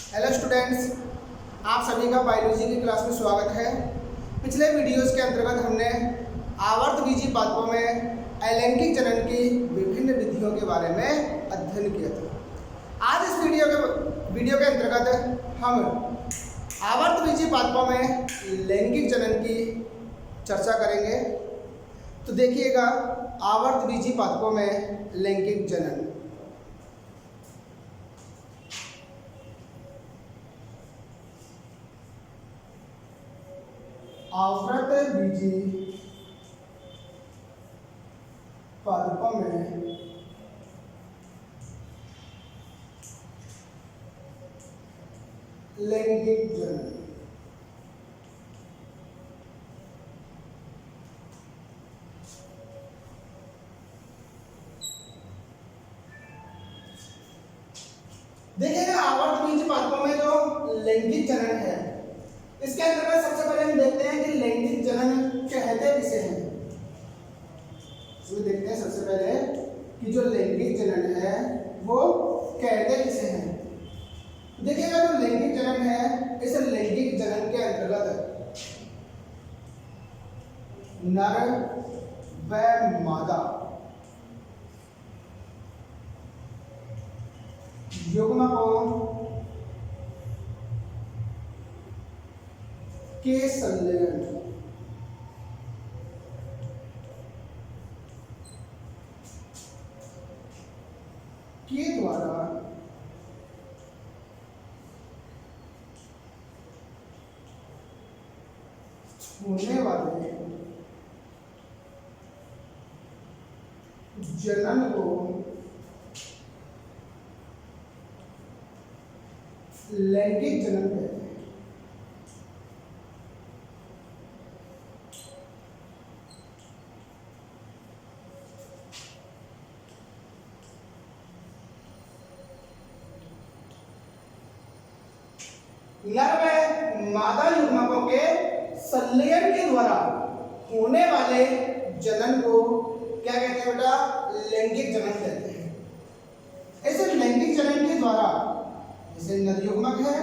Hello students, आप सभी का बायोलॉजी की क्लास में स्वागत है। पिछले वीडियोस के अंतर्गत हमने आवर्तबीजी पादपों में अलैंगिक जनन की विभिन्न विधियों के बारे में अध्ययन किया था। आज इस वीडियो के अंतर्गत हम आवर्तबीजी पादपों में लैंगिक जनन की चर्चा करेंगे। तो देखिएगा, आवर्तबीजी पादपों में लैंगिक जनन। आवृतबीजी पादपों में लैंगिक जनन। देखिएगा, आवर्तबीजी पादपों में जो लैंगिक जनन है, इसके अंतर्गत सबसे पहले हम देखते हैं कि लैंगिक जनन कहते किसे हैं। देखते हैं सबसे पहले कि जो लैंगिक जनन है वो कहते किसे हैं। देखिएगा, जो लैंगिक जनन है, इस लैंगिक जनन के अंतर्गत नर व मादा युग्मकों के संलयन के द्वारा होने वाले जनन को लैंगिक जनन कहते हैं। नर व मादा युग्मकों के संलयन के द्वारा होने वाले जनन को क्या कहते हैं बेटा? लैंगिक जनन कहते हैं। ऐसे लैंगिक जनन के द्वारा, जैसे नर युग्मक है,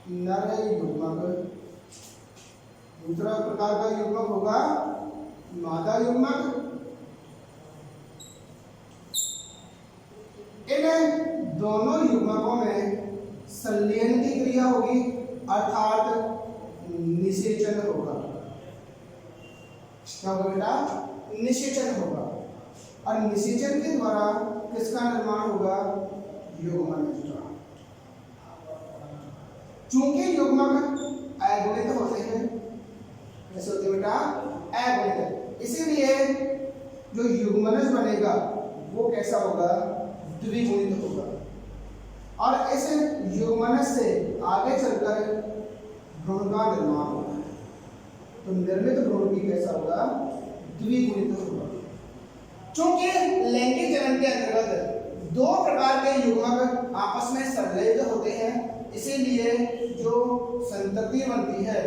नर युग्मक, दूसरा प्रकार का युग्मक होगा मादा युग्मक। इन दोनों युग्मकों में संलयन की क्रिया होगी, अर्थात निषेचन होगा। क्या होगा बेटा? निषेचन होगा। और निषेचन के द्वारा किसका निर्माण होगा? युग्मनज का। चूंकि युग्मक अगुणित होते हैं, कैसे होते हैं बेटा? अगुणित। इसीलिए जो युग्मनज बनेगा वो कैसा होगा? द्विगुणित होगा। और इस युग्मनज से आगे चलकर भ्रूण का निर्माण होगा। तो निर्मित भ्रूण भी कैसा होगा? द्विगुणित होगा। चूंकि लैंगिक जनन के अंतर्गत दो प्रकार के युग्मक आपस में संलयित होते हैं, इसीलिए जो संतति बनती है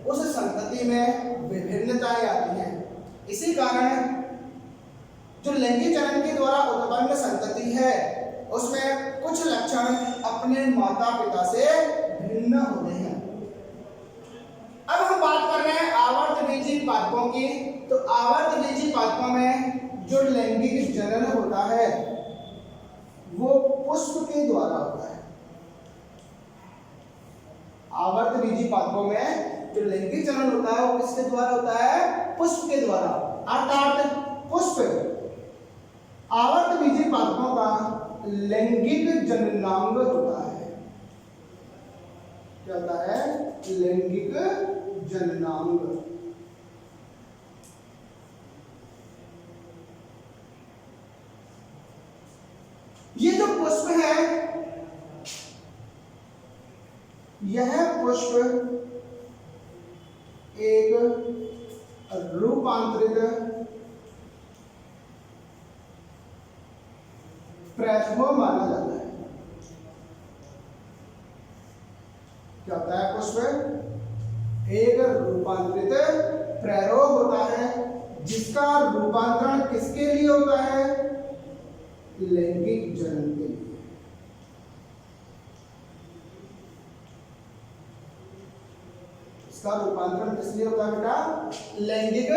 उस संतति में विभिन्नताएं आती हैं। इसी कारण जो लैंगिक जनन के द्वारा उत्पन्न संतति है उसमें कुछ लक्षण अपने माता पिता से भिन्न होते हैं। अब हम बात कर रहे हैं आवर्तबीजी पादपों की। तो आवर्तबीजी पादपों में जो लैंगिक जनन होता है वो पुष्प के द्वारा होता है। आवर्तबीजी पादपों में जो लैंगिक जनन होता है वो किसके द्वारा होता है? पुष्प के द्वारा। अर्थात पुष्प आवर्तबीजी पादपों का लैंगिक जननांग होता है। क्या होता है? लैंगिक जननांग। ये जो पुष्प है, यह पुष्प एक रूपांतरित प्रैथमो माना जाता है। क्या होता है? पुष्प एक रूपांतरित प्रैरोग होता है, जिसका रूपांतरण किसके लिए होता है? लैंगिक जनन के लिए। इसका रूपांतरण किस लिए होता है बेटा? लैंगिक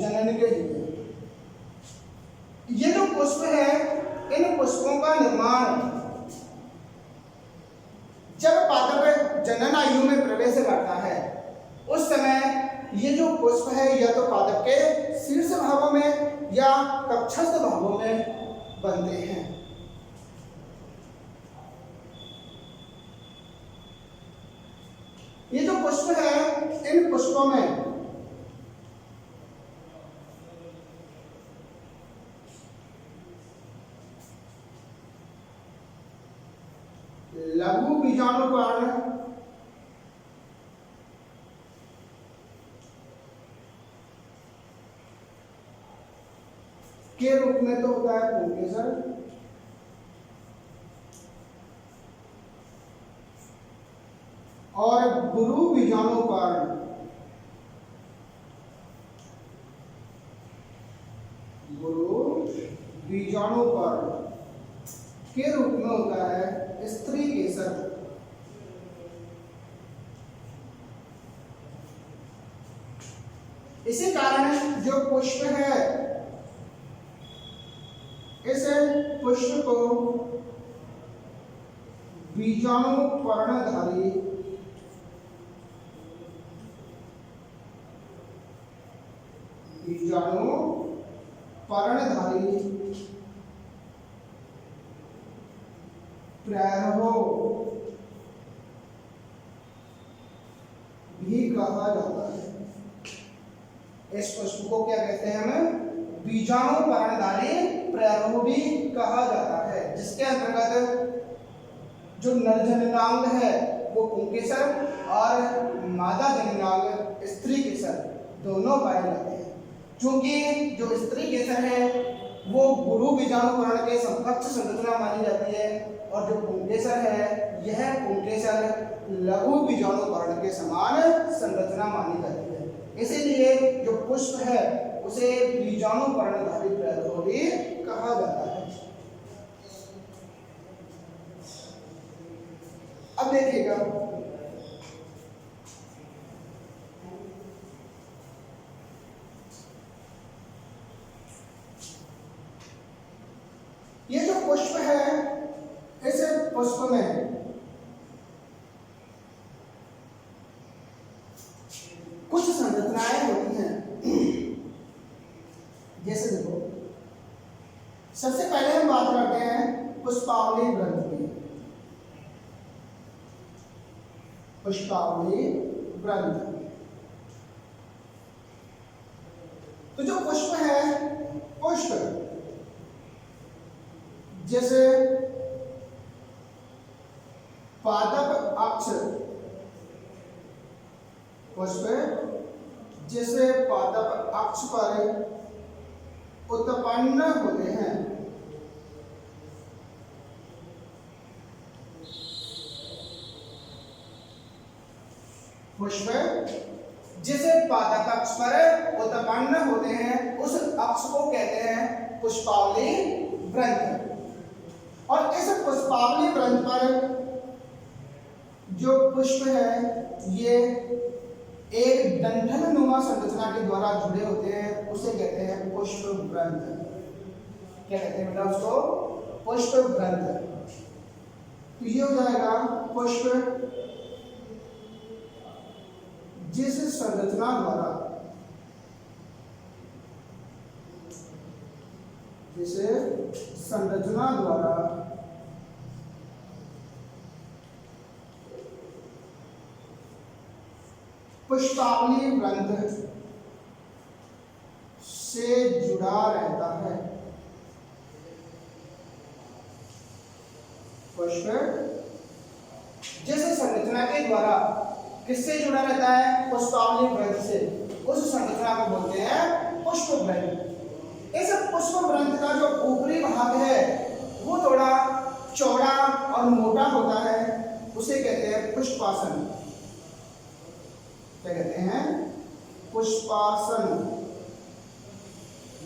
जनन के लिए। ये जो पुष्प है, इन पुष्पों का निर्माण जब पादप जनन आयु में प्रवेश करता है उस समय ये जो पुष्प है या तो पादप के शीर्ष भागों में या कक्षस्थ भागों में बनते हैं। ये जो पुष्प है, इन पुष्पों में लघु बीजाणुपर्ण के रूप में तो होता है पुंकेसर, और गुरु बीजाणुपर्ण के रूप में होता है स्त्री केसर। इसी कारण जो पुष्प है, इस पुष्प को बीजाणु पर्णधारी प्रारंभो भी कहा जाता है। इस पुष्प को क्या कहते हैं? हम बीजाणु पर्णधारी प्रारंभ भी कहा जाता है, जिसके अंतर्गत जो नर जननांग है वो पुंकेसर और मादा जननांग स्त्री केसर दोनों पाए जाते हैं। क्योंकि जो स्त्री केसर है वो गुरु बीजाणुपर्ण के समकक्ष संरचना मानी जाती है और जो पुंकेसर है यह पुंकेसर लघु बीजाणुपर्ण के समान संरचना मानी जाती है। इसीलिए जो पुष्प है उसे बीजाणुपर्णधारी प्रारंभ भी कहा जाता है। अब देखिएगा, ये जो पुष्प है, इस पुष्प में कुछ संरचनाएं होती हैं। जैसे देखो, सबसे पहले हम बात करते हैं पुष्पावली ग्रंथ की। पुष्पावली ग्रंथ, तो जो पुष्प है, पुष्प जैसे पादप अक्ष, पुष्प जैसे पादप अक्ष पर उत्पन्न होते हैं। पुष्प जैसे पादप अक्ष पर उत्पन्न होते हैं, उस अक्ष को कहते हैं पुष्पावली ग्रंथ। और इस पुष्पावली ग्रंथ पर जो पुष्प है ये एक डंठल नुमा संरचना के द्वारा जुड़े होते हैं, उसे कहते हैं पुष्प ग्रंथ। क्या कहते हैं बेटा उसको? पुष्प ग्रंथ। तो ये हो जाएगा पुष्प जिस संरचना द्वारा, जिसे संरचना द्वारा पुष्पावली ग्रंथ से जुड़ा रहता है। पुष्प जिस संरचना के द्वारा किससे जुड़ा रहता है? पुष्पावली ग्रंथ से। उस संरचना को बोलते हैं पुष्प ग्रंथ। इस पुष्प ग्रंथ का जो ऊपरी भाग है वो थोड़ा चौड़ा और मोटा होता है, उसे कहते हैं पुष्पासन। क्या कहते हैं? पुष्पासन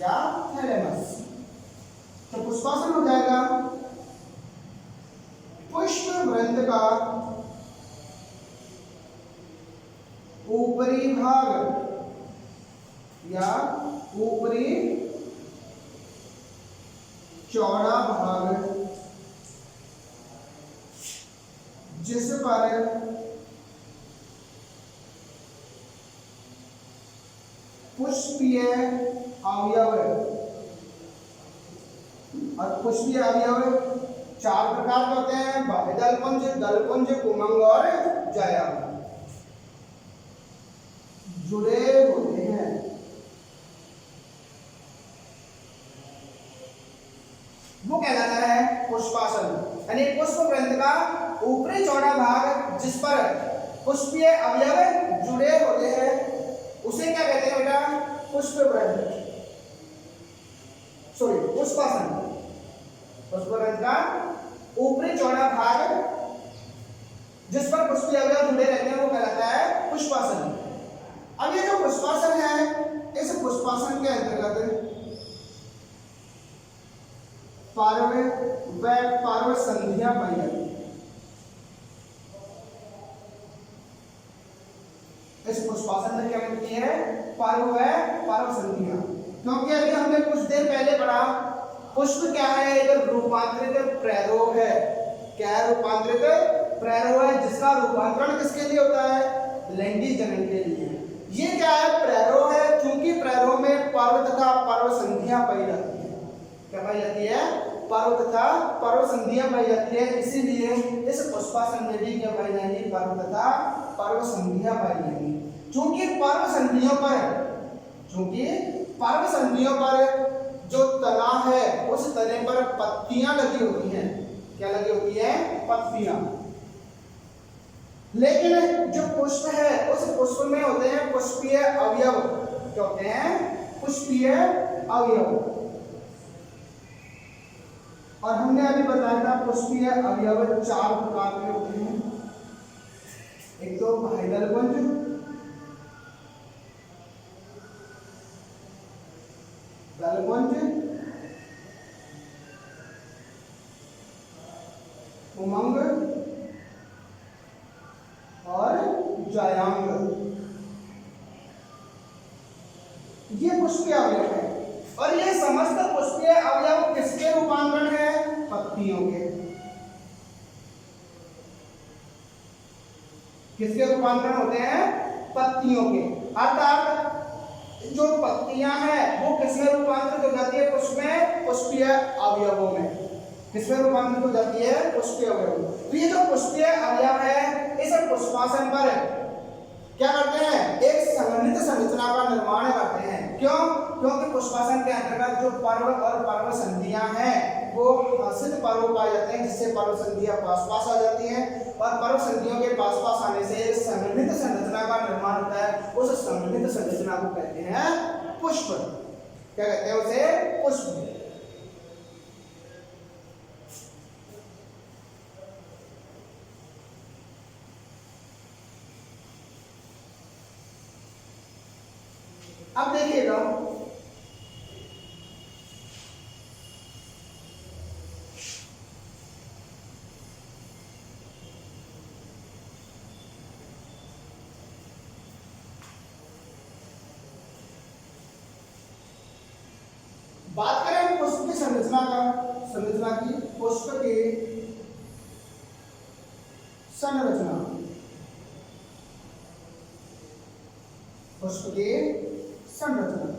या थैलेमस। तो पुष्पासन हो जाएगा पुष्प ग्रंथ का ऊपरी भाग या ऊपरी चौड़ा भाग जिस पर पुष्पीय अवयव, और पुष्पीय अवयव चार प्रकार के होते हैं, बाह्यदलपुंज, दलपुंज, पुमंग और जायांग, जुड़े होते हैं। वो कहलाता है पुष्पासन, यानी पुष्प ग्रंथ का ऊपरी चौड़ा भाग जिस पर पुष्पीय अवयव जुड़े होते हैं उसे क्या कहते हैं बेटा? पुष्प ग्रंथ, सॉरी पुष्पासन। पुष्प ग्रंथ का ऊपरी चौड़ा भाग जिस पर पुष्पीय अवयव जुड़े रहते हैं वो कहलाता है पुष्पासन। अब ये जो पुष्पासन है, इस पुष्पासन के अंतर्गत पार्व व पार्व संधियां पाई जाती हैं। इस पुष्पासन में क्या मिलती है? पार्व व पार्व संधियां। क्योंकि अभी हमने कुछ देर पहले पढ़ा पुष्प क्या है? एक रूपांतरित प्रैरोग है। क्या है? रूपांतरित प्रैरोग है, जिसका रूपांतरण किसके लिए होता है? लैंगिक जनन के लिए। ये क्या है? प्रैरोग है, क्योंकि प्रैरोग में पर्व तथा पर्व संधियां पाई जाती है। क्या पाई जाती है? पर्व तथा पर्व संधियां पाई जाती है, इसीलिए इस पुष्पासन में भी क्या पाई जाएंगी? पर्व तथा पर्व संधियां पाई जाएंगी। चूंकि पर्व संधियों पर जो तना है उस तने पर पत्तियां लगी होती हैं। क्या लगी होती है? पत्तियां। लेकिन जो पुष्प है उस पुष्प में होते हैं पुष्पीय अवयव। क्या होते हैं? पुष्पीय अवयव। और हमने अभी बताया था पुष्पीय अवयव चार प्रकार के होते हैं। एक तो बाह्यदलपुंज, दलपुंज, पुमंग और जायांग। ये पुष्पीय अवयव है, और ये समस्त पुष्पीय अवयव किसके रूपांतरण है? पत्तियों के। किसके रूपांतरण होते हैं? पत्तियों के। अर्थात जो पत्तियां हैं वो किसमें रूपांतरित हो जाती है? पुष्प में पुष्पीय अवयवों में। किसमें रूपांतरित हो जाती है? पुष्पीय अवयव। तो ये जो पुष्पीय अवयव है इस पुष्पासन पर क्या करते हैं? एक संगठित संरचना का निर्माण करते हैं। क्यों? क्योंकि पुष्पासन के अंतर्गत जो पर्व और पर्व संधियां हैं वो सिद्ध पर्व पाए जाते हैं, जिससे पर्व संधियां पास पास आ जाती हैं, और पर्व संधियों के पास पास आने से संगठित संरचना का निर्माण होता है। उस संगठित संरचना को कहते हैं पुष्प। क्या कहते हैं उसे? पुष्प। अब देखिएगा बात करें पुष्प की संरचना की पुष्प की संरचना। पुष्प की संरचना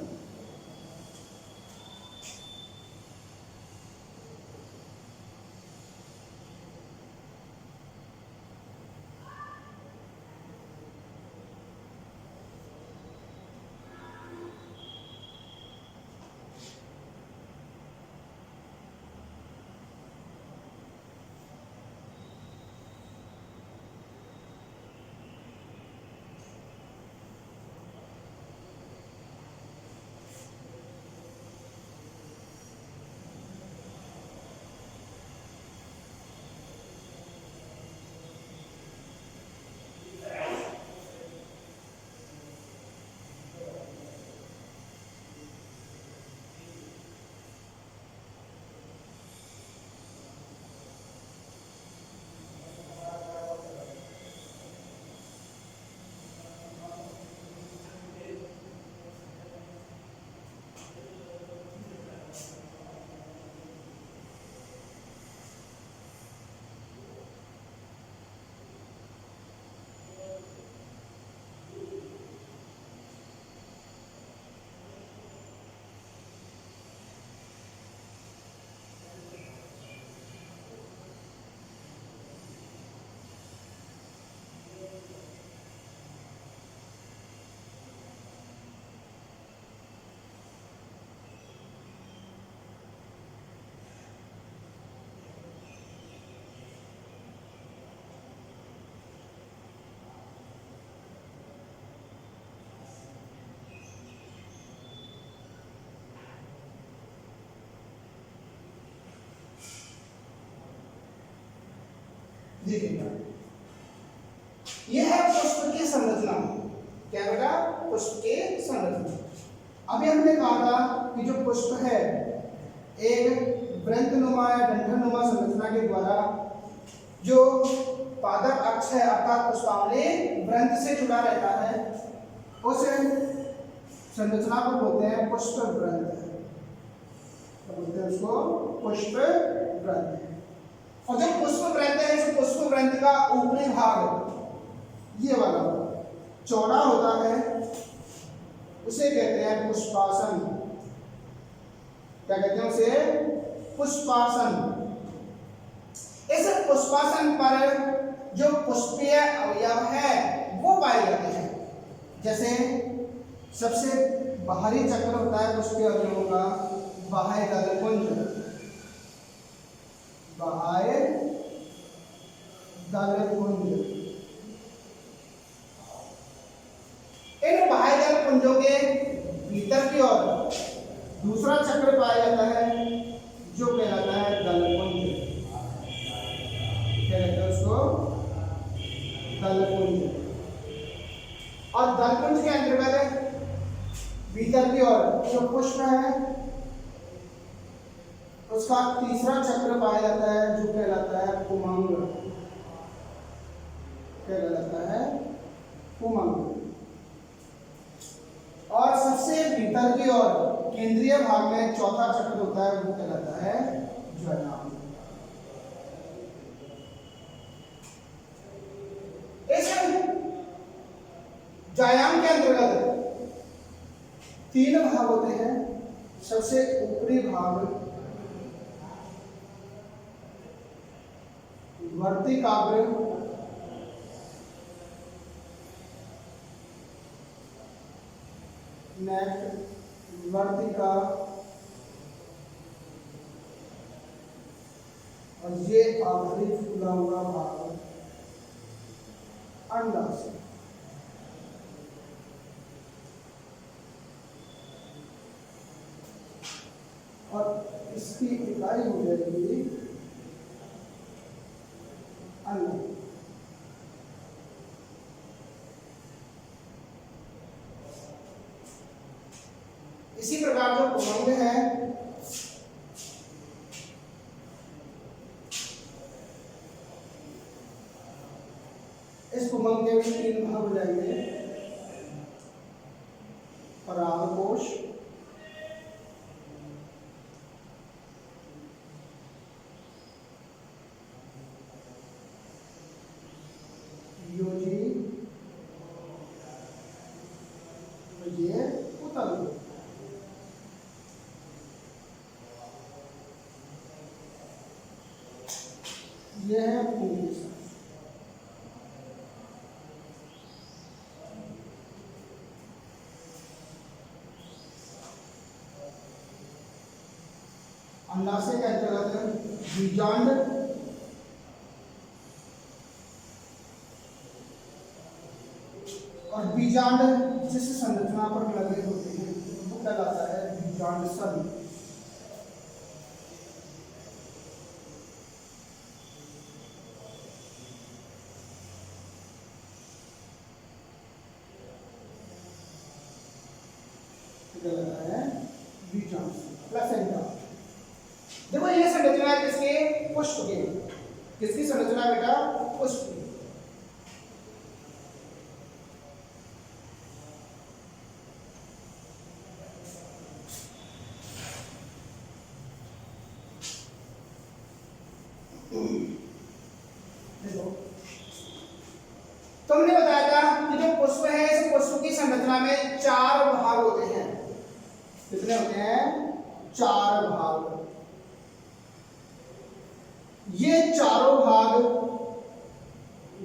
दिखेगा। यह है पुष्प की संरचना। क्या बेटा? पुष्प की संरचना। अभी हमने कहा था कि जो पुष्प है एक वृंतनुमा या डंठलनुमा संरचना के द्वारा जो पादप अक्ष है अर्थात पुष्पावली वृंत से जुड़ा रहता है, उस संरचना को बोलते हैं पुष्प वृंत। बोलते हैं उसको पुष्प वृंत। और जो पुष्प वृंत है, इस पुष्प वृंत का ऊपरी भाग ये वाला चौड़ा होता है, उसे कहते हैं पुष्पासन। क्या कहते हैं उसे? पुष्पासन। इस पुष्पासन पर जो पुष्पीय अवयव है वो पाए जाते हैं। जैसे सबसे बाहरी चक्र होता है पुष्पीय अवयवों का बाह्य दलपुंज। बाह्य दलपुंज। इन बाह्य दलपुंजों के भीतर की ओर दूसरा चक्र पाया जाता है जो कहलाता है दलपुंज। क्या कहते हैं उसको? दलपुंज। और दलपुंज के अंतर्गत भीतर की ओर जो पुष्प है उसका तीसरा चक्र पाया जाता है जो कहलाता है पुमंग। क्या कहलाता है? पुमंग। और सबसे भीतर की ओर केंद्रीय भाग में चौथा चक्र होता है वो कहलाता है जयनाम। इस व्यायाम के अंतर्गत तीन भाग होते हैं। सबसे ऊपरी भाग वर्तिकाग्र, नेक्स्ट वर्तिका, और ये आखिरी फूला हुआ भाग अंडाशय। और इसकी इकाई हो जाएगी अन्न। इसी प्रकार जो पुमंग है इस पुमंग के भी तीन भाग हो जाएंगे। परागकोश, योजी, ये उतल। ये है पुंकेसर। अंडाशय के अंतर्गत बीजांड, और बीजांड जिस संरचना पर लगे होते हैं वो कहलाता है बीजांड सन। कहलाता है बीजांड प्लेसेंटा। देखो ये संरचना है किसके? पुष्प की। किसकी संरचना है बेटा? पुष्प की। देखो तुमने बताया था कि जो पुष्प है इस पुष्प की संरचना में चार भाग होते हैं। कितने होते हैं? चार भाग। ये चारों भाग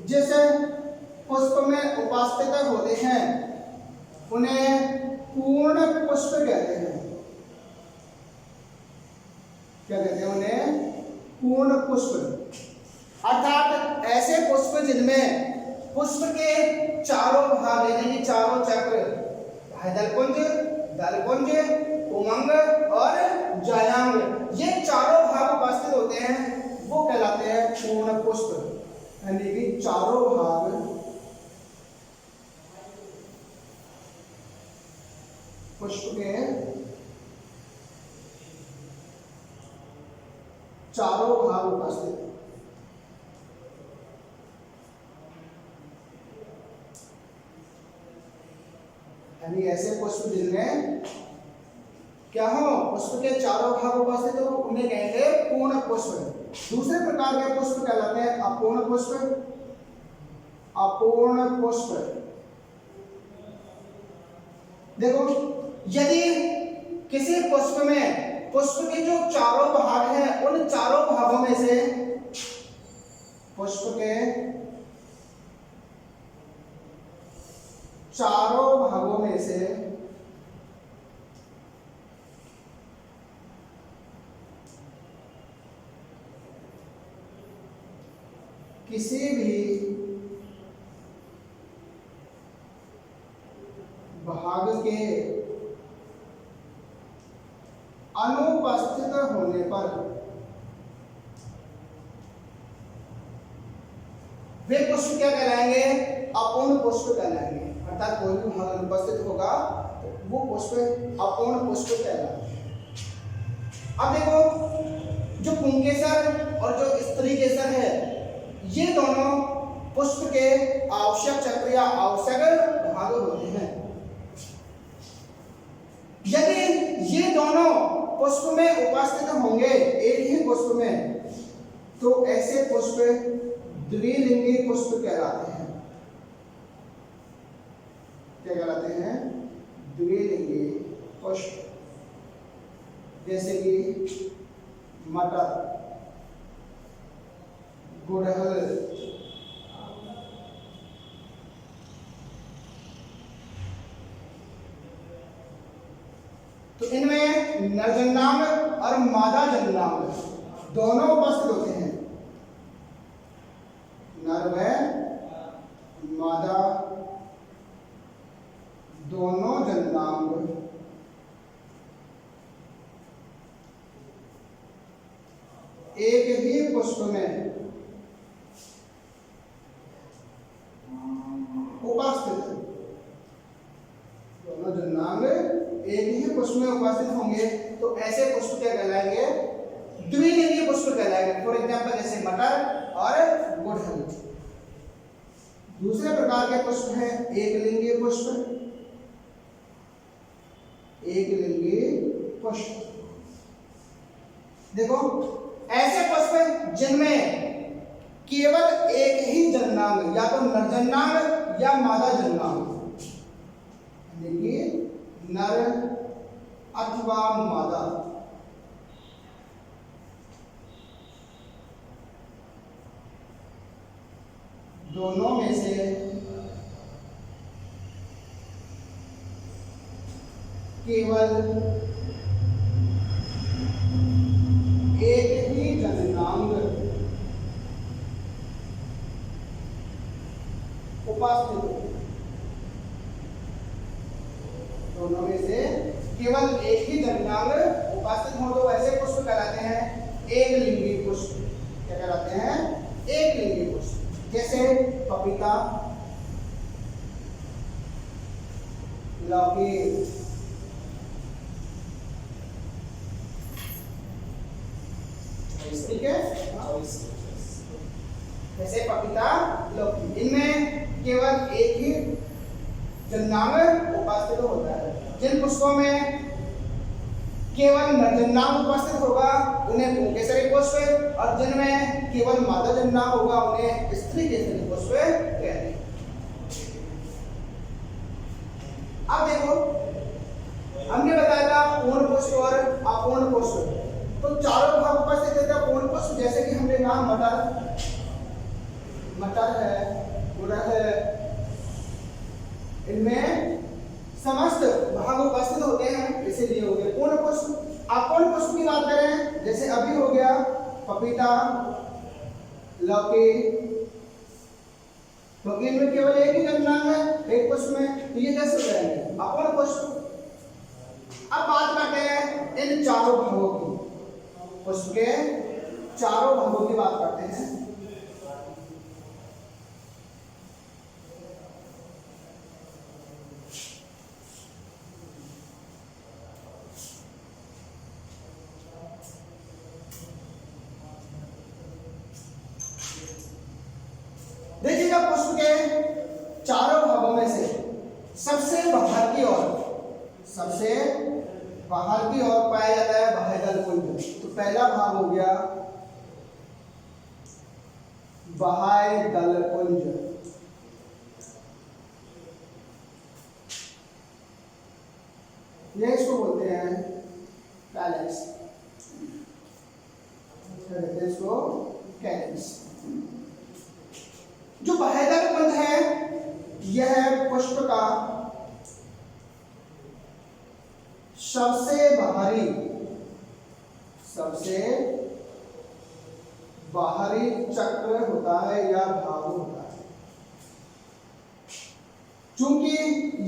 जिस पुष्प में उपस्थित होते हैं उन्हें पूर्ण पुष्प कहते हैं। क्या कहते हैं उन्हें? पूर्ण पुष्प। अर्थात ऐसे पुष्प जिनमें पुष्प के चारों भाग यानी कि चारों चक्र दलपुंज, दलपुंज, पुमंग और जायांग ये चारों भाग उपस्थित होते हैं वो कहलाते हैं पूर्ण पुष्प। यानी कि चारों भाग पुष्प के चारों भाग उपस्थित। यानी ऐसे पुष्प जिनमें क्या हो, पुष्प के चारों भाग उपस्थित हो उन्हें कहेंगे पूर्ण पुष्प। दूसरे प्रकार के पुष्प कहलाते हैं अपूर्ण पुष्प। अपूर्ण पुष्प देखो, यदि किसी पुष्प में पुष्प के जो चारों भाग हैं उन चारों भागों में से पुष्प के चारों भागों में से किसी भी भाग के अनुपस्थित होने पर वे पुष्प क्या कहलाएंगे? अपूर्ण पुष्प कहलाएंगे। अर्थात कोई भी भाग अनुपस्थित होगा तो वो पुष्प अपूर्ण पुष्प कहलाएंगे। अब देखो, जो पुंकेसर और जो स्त्री केसर है, ये दोनों पुष्प के आवश्यक चक्र या आवश्यक भाग होते हैं। यदि ये दोनों पुष्प में उपस्थित होंगे एक ही पुष्प में, तो ऐसे पुष्प द्विलिंगी पुष्प कहलाते हैं। क्या कहलाते हैं? द्विलिंगी पुष्प। जैसे कि मटर, गुड़हल, तो इनमें नरजन्नांग और मादा जन्नांग दोनों उपस्थित होते हैं। नर व मादा दोनों जन्नांग एक ही पुष्प में उपस्थित, दोनों जन्नांग एक ही पुष्प में उपस्थित होंगे तो ऐसे पुष्प क्या कहलाएंगे? द्विलिंगी पुष्प कहलाएंगे। फॉर एग्जाम्पल जैसे मटर और गुड़हल। दूसरे प्रकार के पुष्प हैं एकलिंगी पुष्प। एकलिंगी पुष्प देखो, ऐसे पुष्प जिनमें केवल एक ही जन्नांग, या तो नरजन्नांग या मादा जन्नांग, देखिए नर अथवा मादा, दोनों में से केवल एक ही जन्नांग उपस्थित, दोनों में से केवल एक ही जन्नांग उपस्थित हो तो ऐसे पुष्प कहलाते हैं एकलिंगी पुष्प। क्या कहलाते हैं? एकलिंगी पुष्प। जैसे पपीता, लौकी, ठीक है, जैसे पपीता, लौकी, इनमें केवल एक ही जन्नांग उपस्थित होता है। जिन पुष्पों में केवल नरजन्नांग उपस्थित होगा उन्हें पुंकेसरी पुष्प, और जिनमें केवल मादा जन्नांग होगा उन्हें स्त्री केसरी पुष्प कहते हैं। अब देखो, हमने बताया था पूर्ण पुष्प और अपूर्ण पुष्प। तो चारों भाग उपस्थित है पूर्ण पुष्प, जैसे कि हमने कहा मटर है, गुड़हल है, इनमें समस्त भाग उपस्थित होते हैं, इसीलिए हो गए पूर्ण पुष्प। अपूर्ण पुष्प की बात करें, जैसे अभी हो गया पपीता, लौकी, तो इनमें केवल एक ही जन्नांग है एक पुष्प में, तो ये कैसे हो जाएंगे? अपूर्ण पुष्प। अब बात करते हैं इन चारों भागों की, पुष्प के चारों भागों की बात करते हैं। सबसे बाहर की ओर पाया जाता है बाह्यदल पुंज। तो पहला भाग हो गया बाह्यदल पुंज। ये इसको बोलते हैं कैलेक्स, कहते हैं इसको कैलेक्स। जो बाह्यदल पुंज है यह पुष्प का सबसे बाहरी चक्र होता है या भाग होता है। चूंकि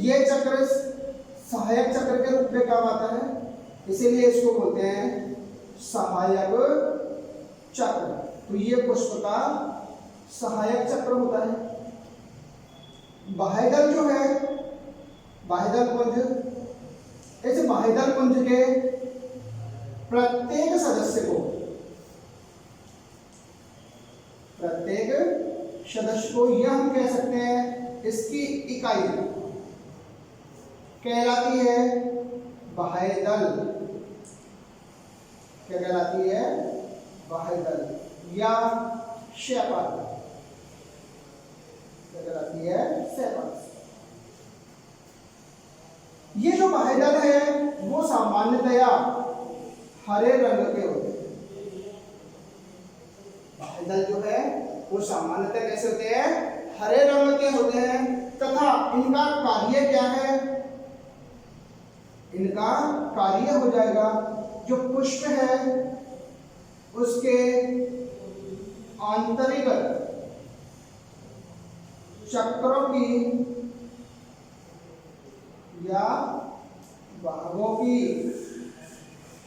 ये चक्र सहायक चक्र के रूप में काम आता है, इसीलिए इसको बोलते हैं सहायक चक्र। तो ये पुष्प का सहायक चक्र होता है। बाह्यदल जो है बाह्यदल पुंज, इस बाह्यदल पुंज के प्रत्येक सदस्य को यह हम कह सकते हैं इसकी इकाई कहलाती है बाह्यदल। क्या कहलाती है? बाह्यदल या शेपल। क्या कहलाती है? शेपल। ये जो बाह्यदल है वो सामान्यतया हरे रंग के होते हैं। बाह्यदल जो है वो सामान्यतः कैसे होते हैं? हरे रंग के होते हैं। तथा इनका कार्य क्या है? इनका कार्य हो जाएगा जो पुष्प है उसके आंतरिक चक्रों की या भागों की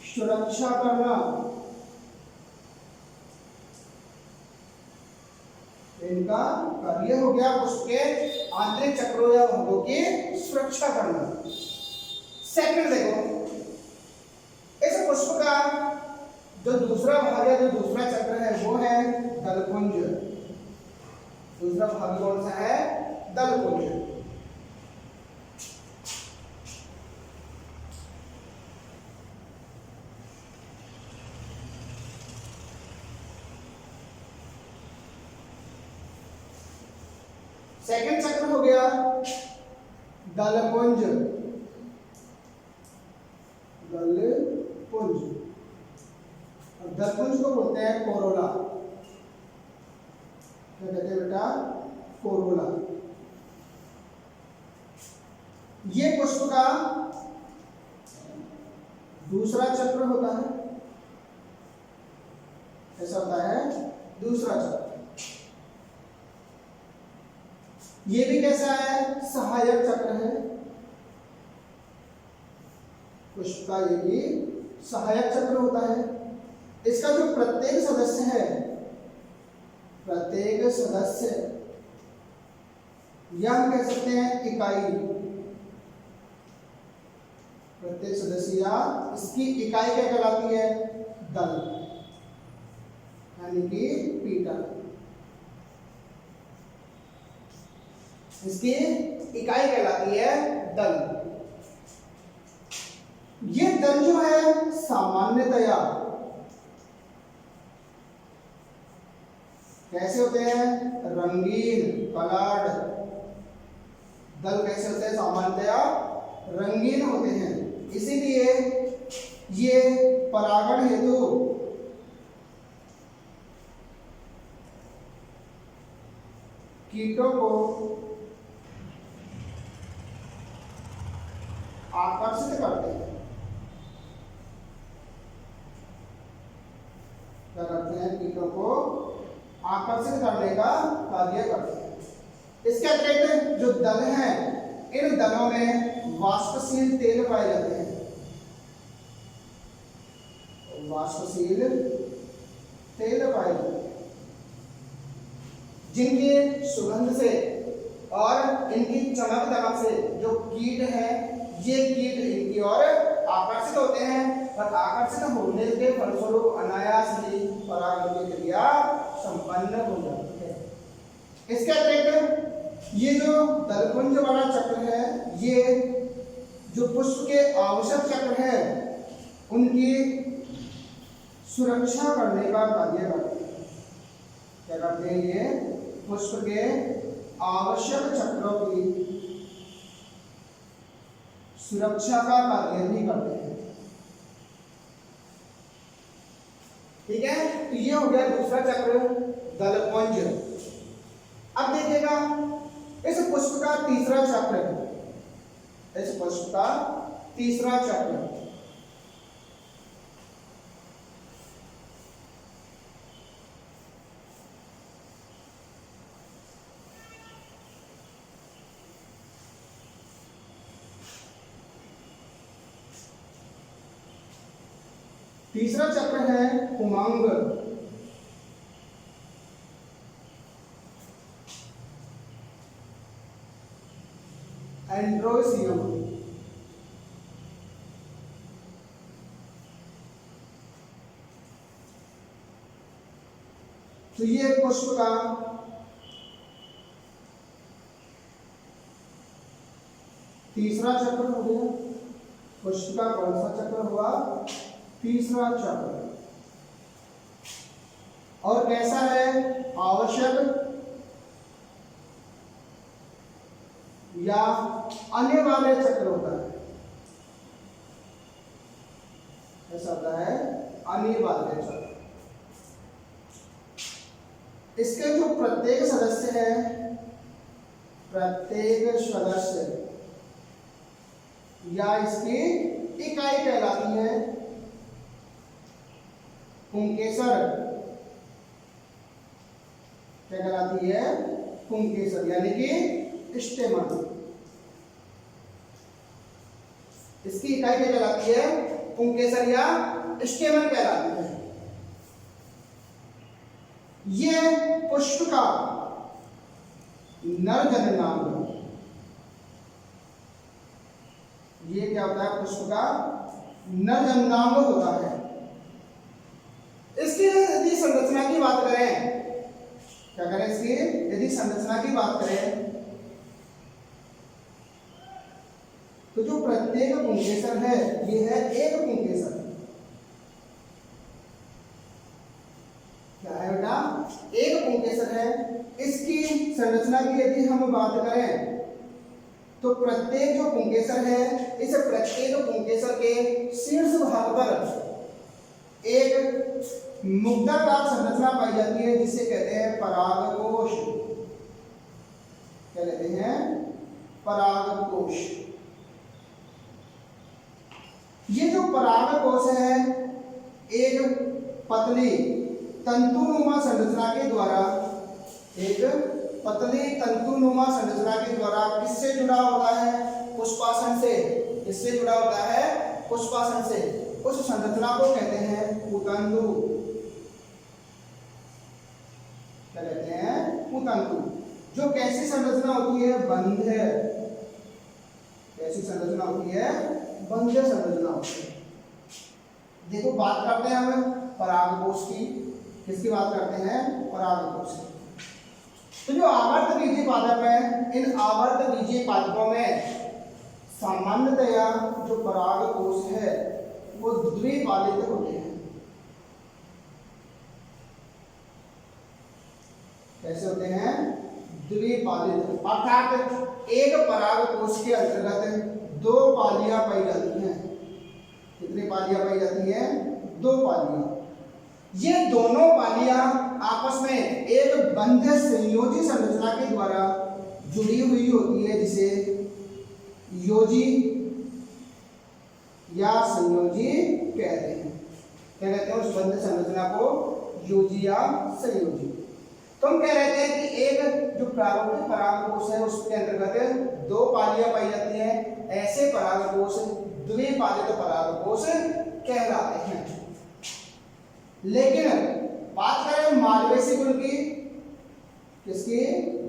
सुरक्षा करना। इनका कार्य हो गया पुष्प के आंतरिक चक्रों या भागों की सुरक्षा करना। सेकंड देखो, इस पुष्प का जो दूसरा भाग है, जो दूसरा चक्र है वो है दलपुंज। दूसरा भाग कौन सा है? दलपुंज। सेकंड चक्र हो गया दलपुंज। दलपुंज, दलपुंज को बोलते हैं कोरोला। क्या कहते हैं बेटा? कोरोला। ये पुष्प का दूसरा चक्र होता है। ऐसा होता है दूसरा चक्र। ये भी कैसा है? सहायक चक्र है। पुष्प का ये भी सहायक चक्र होता है। इसका जो प्रत्येक सदस्य है, प्रत्येक सदस्य या हम कह सकते हैं इकाई, प्रत्येक सदस्य या इसकी इकाई क्या कहलाती है? दल, यानी कि पीटल। इसकी इकाई कहलाती है दल। ये दल जो है सामान्यतया कैसे होते हैं? रंगीन, कलर्ड। दल कैसे होते हैं? सामान्यतया रंगीन होते हैं। इसीलिए ये परागण हेतु कीटों को आकर्षित करते हैं। क्या करते हैं? कीटों को आकर्षित करने का कार्य करते हैं। इसके अतिरिक्त जो दल हैं, इन दलों में वाष्पशील तेल पाए जाते हैं। वाष्पशील तेल पाए जाते हैं जिनकी सुगंध से और इनकी चमक दमक से जो कीट हैं, ये कीट इनकी ओर आकर्षित होते हैं। पर आकर्षित होने के फलस्वरूप अनायास ही परागण की क्रिया संपन्न हो जाती है। इसके अतिरिक्त ये जो दलपुंज वाला चक्र है, ये जो पुष्प के आवश्यक चक्र है उनकी सुरक्षा करने का कार्य करते हैं। क्या करते हैं ये? पुष्प के आवश्यक चक्रों की सुरक्षा का कार्य भी करते हैं। ठीक है, तो ये हो गया दूसरा चक्र, दलपुंज। अब देखिएगा इस पुष्प का तीसरा चक्र, इस पुष्प का तीसरा चक्र तीसरा चक्र है उमंग। एंड्रोसियम। तो ये पुष्प का तीसरा चक्र हो गया। पुष्प का कौन सा चक्र हुआ? तीसरा चक्र। और कैसा है? आवश्यक या अनिवार्य चक्र होता है। ऐसा होता है अनिवार्य चक्र। इसके जो प्रत्येक सदस्य है, प्रत्येक सदस्य या इसकी इकाई कहलाती है पुंकेसर। क्या कहलाती है? पुंकेसर, यानी कि स्टेमन। इसकी इकाई क्या कहलाती है? पुंकेसर या स्टेमन कहलाती है। ये पुष्प का नर जननांग। ये क्या होता है? पुष्प का नर जननांग होता है। इसकी यदि संरचना की बात करें, क्या करें? इसकी यदि संरचना की बात करें तो जो प्रत्येक पुंकेसर है ये है एक पुंकेसर। क्या है बेटा? एक पुंकेसर है। इसकी संरचना की यदि हम बात करें तो प्रत्येक जो पुंकेसर है, इस प्रत्येक पुंकेसर के शीर्ष भाग पर एक मुक्ताकार संरचना पाई जाती है जिसे कहते हैं परागकोश। क्या कहते हैं? परागकोश। ये जो परागकोश है एक पतली तंतुनुमा संरचना के द्वारा, एक पतली तंतुनुमा संरचना के द्वारा किससे जुड़ा होता है? पुष्पासन से। किससे जुड़ा होता है? पुष्पासन से। उस संरचना को कहते हैं पुतंतु। क्या कहते हैं? पुतंतु। जो कैसी संरचना होती है? बंध्य। कैसी संरचना होती है? बंध्य संरचना होती है। देखो बात करते हैं हम परागकोश की। किसकी बात करते हैं? परागकोश की। तो जो आवर्त बीजीय पादप है, इन आवर्त बीजीय पादपों में सामान्यतया जो परागकोश है वो द्विपालित होते हैं। कैसे होते हैं? द्विपालित। अर्थात एक परागकोश के अंतर्गत दो पालियां पाई जाती हैं। कितनी पालियां पाई जाती हैं? दो पालियां। ये दोनों पालियां आपस में एक बंध्य संयोजी संरचना के द्वारा जुड़ी हुई होती है जिसे योजी या संयोजी कहते हैं। क्या कहते हैं? उस बंध्य संरचना को योजी या संयोजी। तो हम कह रहे थे कि एक जो प्रारूपिक परागकोश है उसके अंतर्गत दो पालियां पाई जाती हैं। ऐसे परागकोश द्विपालित परागकोश कहलाते हैं। लेकिन बात करें मालवेसी कुल की। किसकी?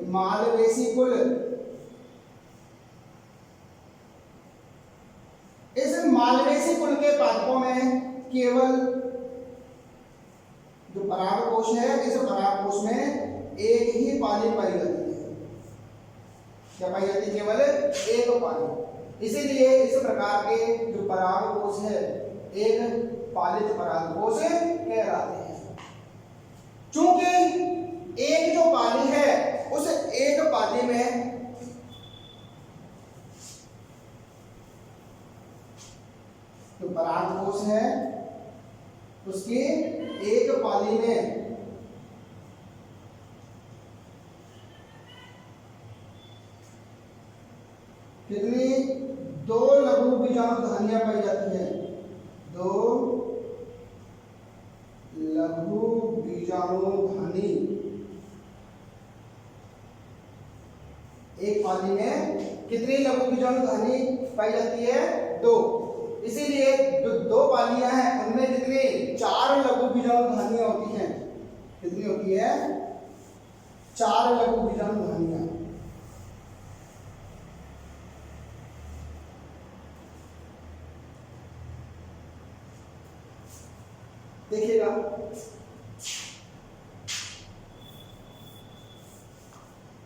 मालवेसी कुल। इस मालवेसी कुल के पादपों में केवल जो परागकोश है, इस परागकोश में एक ही पाली पाई जाती है। क्या पाई जाती है? केवल एक पाली। इसीलिए इस प्रकार के जो परागकोश है एक पालित परागकोश कहलाते हैं। चूंकि एक जो पाली है उस एक पाली में जो परागकोश है उसकी एक पाली में कितनी 2 लघु बीजाणु धानियां पाई जाती है। 2 लघु बीजाणु धानी एक पाली में कितनी लघु बीजाणु धानी पाई जाती है? 2। इसीलिए जो 2 पालियां हैं उनमें कितनी 4 लघु बीजाणु धानियां होती हैं। कितनी होती है? 4 लघु बीजाणु धानियां। देखिएगा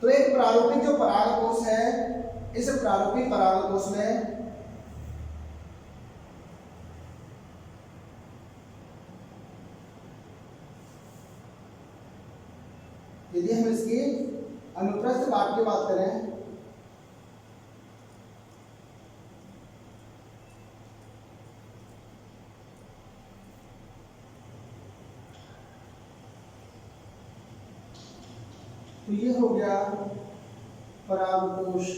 तो एक प्रारूपिक जो परागकोश है इस प्रारूपिक परागकोश में यदि हम इसकी अनुप्रस्थ काट की बात करें तो ये हो गया परागकोश।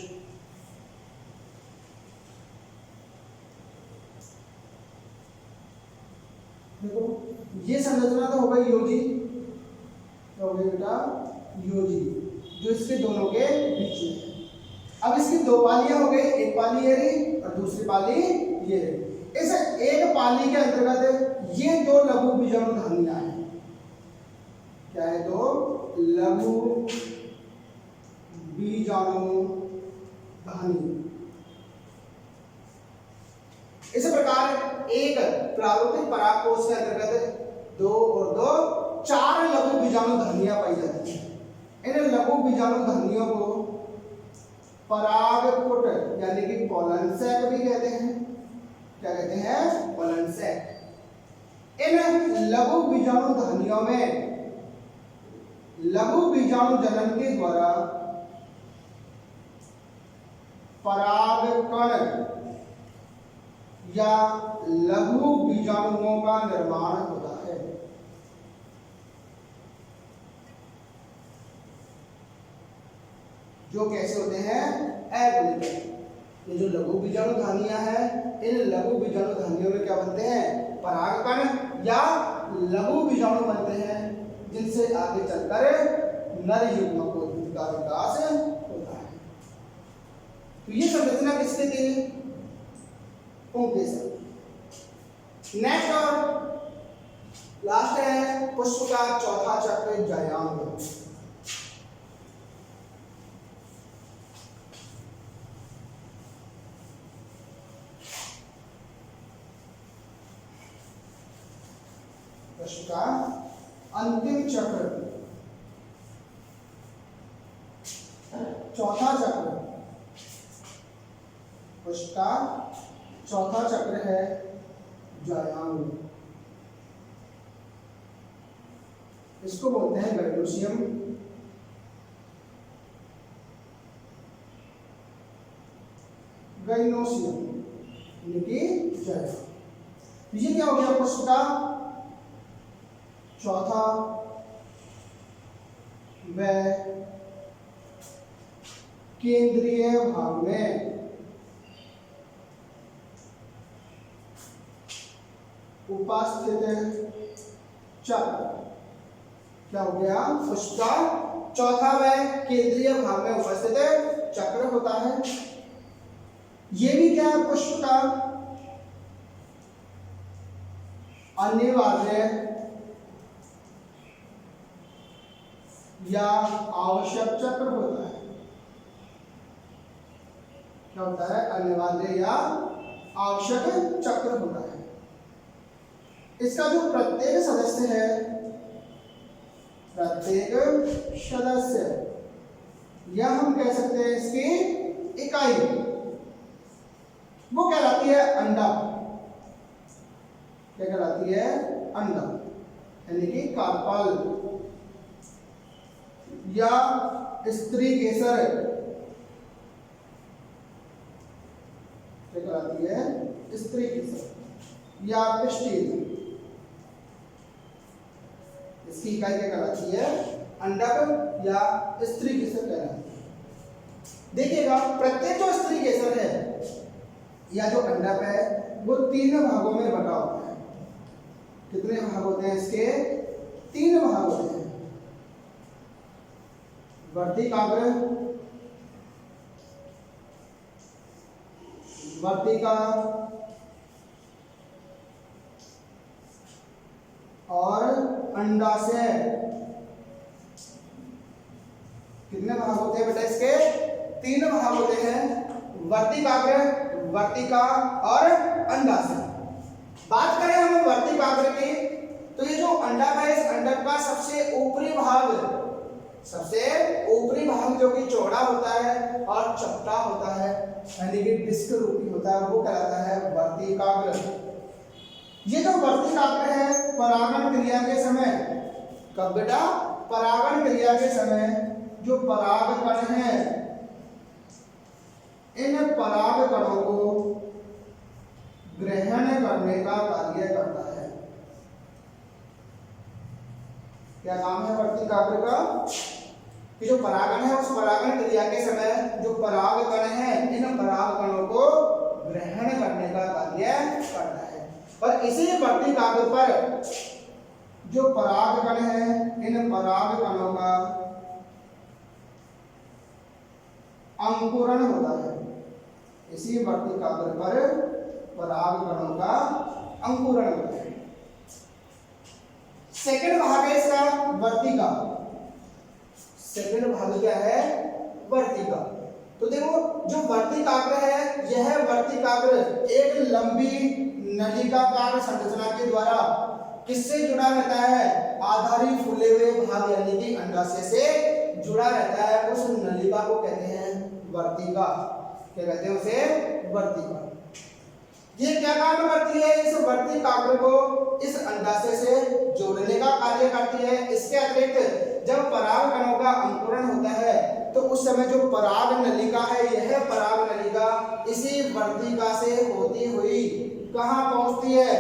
देखो ये संरचना तो हो गई योजी, तो हो गई बेटा योजी जो इसके दोनों के बीच में है। अब इसकी 2 पालियां हो गई, एक पाली ये रही और दूसरी पाली ये रही। इस एक पाली के अंतर्गत ये 2 लघु बीजाणु धानियां हैं। क्या है? 2 लघु बीजाणु धानी। इस प्रकार एक प्रारूपिक परागकोश के अंतर्गत 2 और 2 4 लघु बीजाणु धानियां पाई जाती हैं। इन लघु बीजाणु धानियों को परागपुट यानी कि पोलन सैक भी कहते हैं। क्या कहते हैं? Pollen sac. इन लघु बीजाणु धानियों में लघु बीजाणु जनन के द्वारा परागकण या लघु बीजाणुओं का निर्माण होता है। जो कैसे होते हैं? अगुणित। ये जो लघु बीजाणु धानियां हैं इन लघु बीजाणु धानियों में क्या बनते हैं? परागकण या लघु बीजाणु बनते हैं जिनसे आगे चलकर नर युग्मक का विकास होता है। तो ये संरचना किसकी थी? उनके साथ। नेक्स्ट और लास्ट है पुष्प का चौथा चक्र जयांग। पुष्प का अंतिम चक्र चौथा चक्र, पुष्प का चौथा चक्र है जयांग। इसको बोलते हैं गैनोसियम। गैनोसियम यानी कि जयांग। ये क्या हो गया? पुष्प का चौथा व केंद्रीय भाग में उपस्थित चक्र। क्या हो गया? पुष्प का चौथा व केंद्रीय भाग में उपस्थित चक्र होता है। ये भी क्या है? पुष्प का अनिवार्य या आवश्यक चक्र होता है। क्या होता है? अनिवार्य या आवश्यक चक्र होता है। इसका जो प्रत्येक सदस्य है, प्रत्येक सदस्य, या हम कह सकते हैं इसकी इकाई, वो कहलाती है अंडा। क्या कहलाती है? अंडा, यानी कि कार्पल या स्त्री केसर। क्या कहलाती है? स्त्री केसर या पिस्टिल। इसकी इकाई क्या कहलाती है? अंडक या स्त्री केसर कहलाती है। देखिएगा, प्रत्येक जो स्त्री केसर है या जो अंडक है वो 3 भागों में बटा होता है। कितने भाग होते हैं इसके? 3 भाग होते हैं। वर्तिकाग्र, वर्तिका और अंडाशय। कितने भाग होते हैं बेटा इसके? 3 भाग होते हैं, वर्तिकाग्र, वर्तिका और अंडाशय। बात करें हम वर्तिकाग्र की, तो ये जो अंडक है, इस अंडक का सबसे ऊपरी भाग जो कि चौड़ा होता है और चपटा होता है, यानी कि डिस्क रूपी होता है, वो कहलाता है वर्तिकाग्र। ये जो वर्तिकाग्र है, परागण क्रिया के समय, कब बेटा? परागण क्रिया के समय जो पराग कण है, इन पराग कणों को ग्रहण करने का कार्य करता है। क्या काम है वर्तिकाग्र का? कि जो परागण है, उस परागण क्रिया के समय जो पराग कण है, इन पराग कणों को ग्रहण करने का कार्य करता है। और इसी वर्तिकाग्र पर जो पराग कण है, इन पराग कणों का अंकुरण होता है। इसी वर्तिकाग्र पर पराग कणों का अंकुरण होता है। सेकंड भाग है इसका वर्तिका। सेकंड भाग क्या है? वर्तिका। तो देखो, जो वर्तिकाग्र है, यह वर्तिकाग्र एक लंबी नलिकाकार संरचना के द्वारा किससे जुड़ा रहता है? आधारी फूले हुए भाग यानी कि अंडाशय से जुड़ा रहता है। उस नलिका को कहते हैं वर्तिका। क्या कहते हैं उसे? वर्तिका। ये क्या काम करती है? इस वर्तिकाग्र को इस अंडाशय से जोड़ने का कार्य करती है। इसके अतिरिक्त जब पराग कणों का अंकुरण होता है, तो उस समय जो पराग नलिका है, यह पराग नलिका इसी वर्तिका से होती हुई कहाँ पहुंचती है?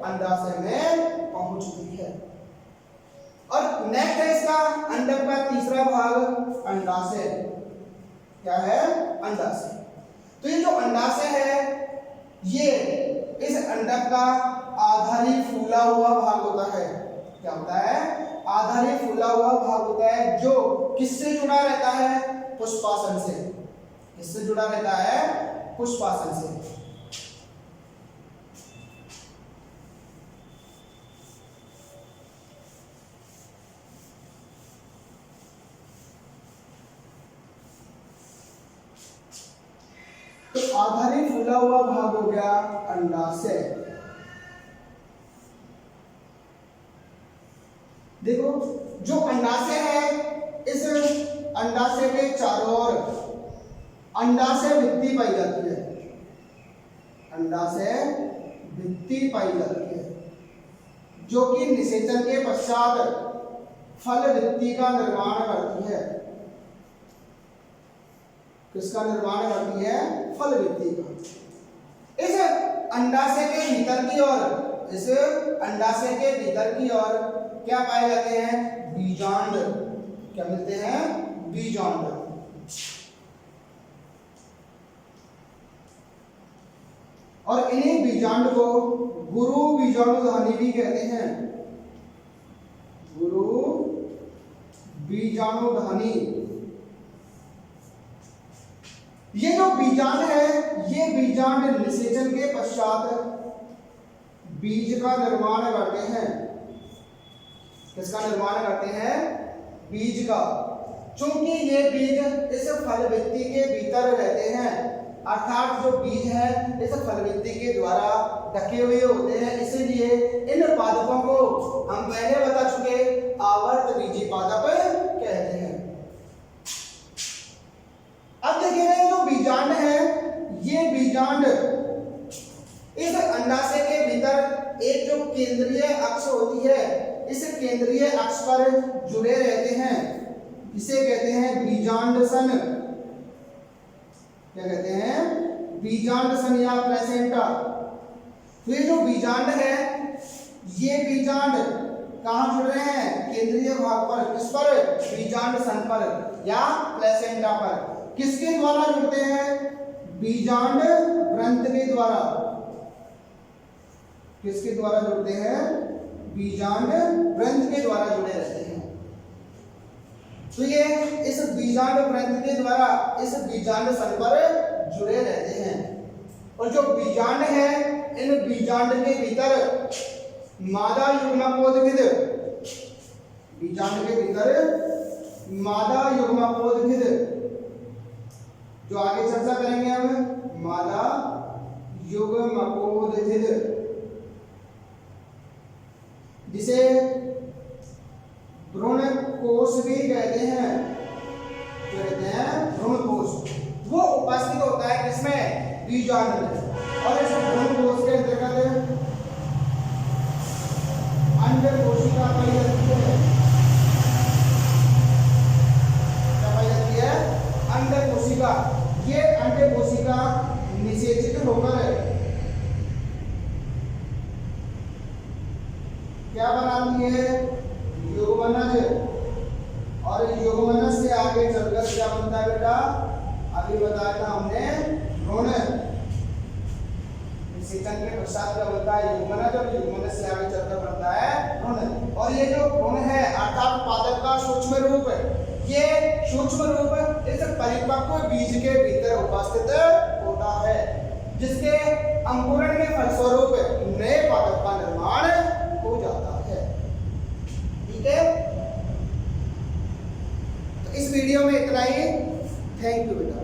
अंडाशय में पहुंचती है। और नेक्स्ट है इसका अंडक का तीसरा भाग, अंडाशय। क्या है? अंडाशय। तो ये जो अंडाशय है, ये इस अंडक का आधारी फूला हुआ भाग होता है। क्या होता है? आधारी फूला हुआ भाग होता है, जो किससे जुड़ा रहता है? पुष्पासन से। किससे जुड़ा रहता है? पुष्पासन से। तो आधारी फूला हुआ भाग हो गया अंडाशय। देखो, जो अंडाशय है, इस अंडाशय के चारों ओर अंडाशय भित्ति पाई जाती है। अंडाशय भित्ति पाई जाती है, जो कि निषेचन के पश्चात फल भित्ति का निर्माण करती है। किसका निर्माण करती है? फल भित्ति का। इस अंडाशय के भीतर की ओर, इस अंडाशय के भीतर की ओर क्या पाए जाते हैं? बीजांड। क्या मिलते हैं? बीजांड। और इन्हीं बीजांड को गुरु बीजाणुधानी भी कहते हैं। गुरु बीजाणुधानी। ये जो बीजांड है, ये बीजांड निषेचन के पश्चात बीज का निर्माण करते हैं। किसका निर्माण करते हैं? बीज का। चूंकि ये बीज इस फल भित्ति के भीतर रहते हैं, अर्थात जो बीज है इस फल भित्ति के द्वारा ढके हुए होते हैं, इसीलिए इन पादपों को हम पहले बता चुके आवर्त बीजी पादप कहते हैं। अब देखिए, जो बीजांड है, ये बीजांड केंद्रीय अक्ष पर जुड़े रहते हैं, इसे कहते हैं बीजांड सन। क्या कहते हैं? बीजांड सन या प्लेसेंटा। तो ये जो बीजांड है, ये बीजांड कहाँ जुड़ रहे हैं? केंद्रीय भाग पर। किस पर? बीजांड सन पर या प्लेसेंटा पर। किसके द्वारा जुड़ते हैं? बीजांड ग्रंथ के द्वारा। किसके द्वारा जुड़ते हैं? बीजांड ग्रंथ के द्वारा जुड़े रहते हैं। तो ये इस बीजांड ग्रंथ के द्वारा इस बीजांड सन पर जुड़े रहते हैं। और जो बीजांड है, इन बीजांड के भीतर मादा युग्मकोद्भिद, बीजांड के भीतर मादा युग्मकोद्भिद, जो आगे चर्चा करेंगे हम, मादा युग्मकोद्भिद, जिसे भ्रूण कोश भी कहते हैं। जो कहते हैं भ्रूण कोश, वो उपस्थित होता है किसमें? बीजांड में। और इस भ्रूण कोश के अंतर्गत अंड कोशिका पाई जाती है। क्या पाई जाती है? अंड कोशिका। ये अंड कोशिका निषेचित होकर क्या बनाती है? युग्मनज। और युग्मनज से आगे चलकर क्या बनता है बेटा? अभी बताया था हमने, भ्रूण। निषेचन के पश्चात क्या बनता है? युग्मनज। और युग्मनज से आगे चलकर बनता है भ्रूण। और ये जो भ्रूण है अर्थात पादप का सूक्ष्म रूप, ये सूक्ष्म रूप इस परिपक्व बीज के भीतर उपस्थित होता है, जिसके अंकुरण के फलस्वरूप नए पादप का निर्माण हो जाता है। ठीक है, तो इस वीडियो में इतना ही। थैंक यू बेटा।